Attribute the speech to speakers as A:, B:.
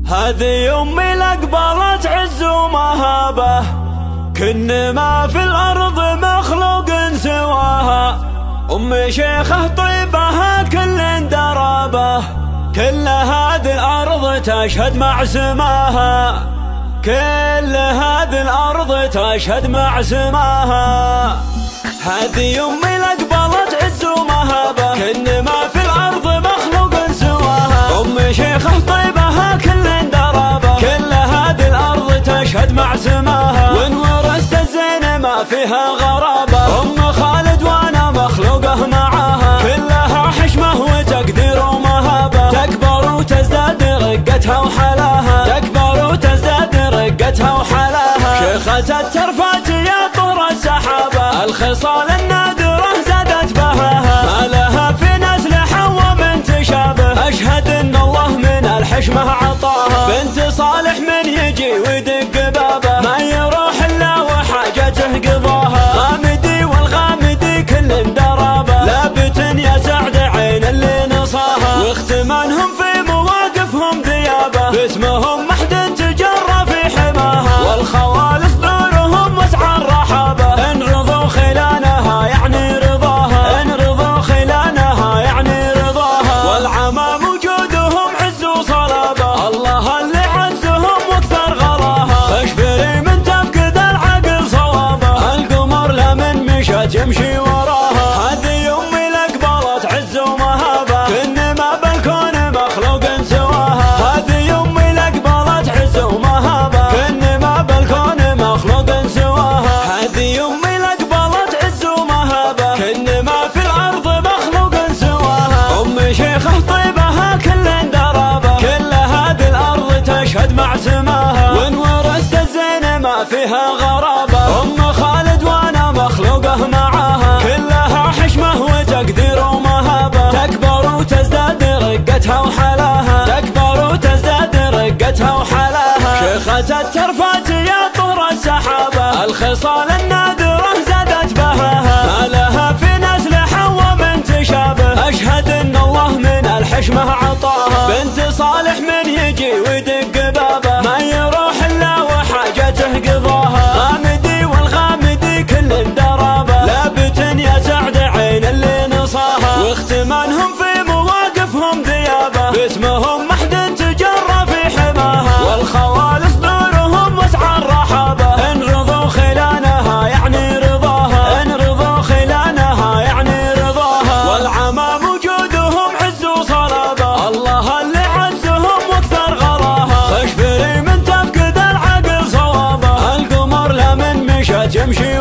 A: هذه أمي لقبلت عز ومهابة، كن ما في الأرض مخلوق سواها. أمي شيخة طيبها كل درابة، كل هذه الأرض تشهد مع سماها، كل هذه الأرض تشهد مع سماها. هذه أمي لقبلت عز ومهابة، كن ما في الأرض مخلوق سواها. أمي شيخة طيبها كل درابة، كل هذه الأرض تشهد مع سماها. وإن ورثت الزين ما فيها غرابة، أم خالد وأنا مخلوقه معاها. كلها حشمة وتقدير ومهابة، تكبر وتزداد رقتها وحلاها، تكبر وتزداد رقتها وحلاها. شيخة الترفات يا طور السحابة، الخصال النادرة زادت بهاها. ما لها في نسل حوا من تشابه، أشهد إن الله من الحشمة عطاها. بنت صالح من يجي ويدق بابه، ما يروح إلا وحاجته قضاها. غامدي والغامدي كل درابة، لابت يا سعد عين اللي نصاها. واختمانهم في مواقفهم ذيابة، باسمهم محد تجرى في حماها. والخوال صدورهم وسع الرحابة، إن رضوا خلانها يعني رضاها، إن رضوا خلانها يعني رضاها. والعمام وجودهم عز وصلابة، الله اللي عزهم واكثر غلاها. خشفري من تفقد العقل صوابه، القمر لمن مشت يمشي وراها. هذه أمي لقبلت عز ومهابة، كن ما بالكون مخلوق سواها. هذه أمي لقبلت عز ومهابة، كن ما بالكون مخلوق سواها. هذه أمي لقبلت عز ومهابة، كن ما في الأرض مخلوق سواها. أمي شيخة طيبها كل درابة، كل هذه الأرض تشهد مع سماها. وإن ورثت الزين ما فيها غرابة، أم خالد وأنا مخلوقه معاها. كلها حشمة وتقدير ومهابة، تكبر وتزداد رقتها وحلاها، تكبر وتزداد رقتها وحلاها. شيخة الترفات يا طور السحابة، الخصال النادرة زادت بهاها. ما لها في نسل حوا من تشابه، أشهد إن الله من الحشمة عطاها. بنت صالح من يجي ويدق بابه، ما يروح إلا وحاجته قضاها. غامدي والغامدي كل درابة، لابت يا سعد عين اللي نصاها. واختمانهم في مواقفهم ذيابة، باسمهم محد تجرى في حماها. والخوال صدورهم وسع الرحابة، إن رضوا خلانها يعني رضاها، إن رضوا خلانها يعني رضاها. والعمام وجودهم عز وصلابة، الله اللي عزهم واكثر غلاها. خشفري من تفقد العقل صوابه، القمر لمن مشت يمشي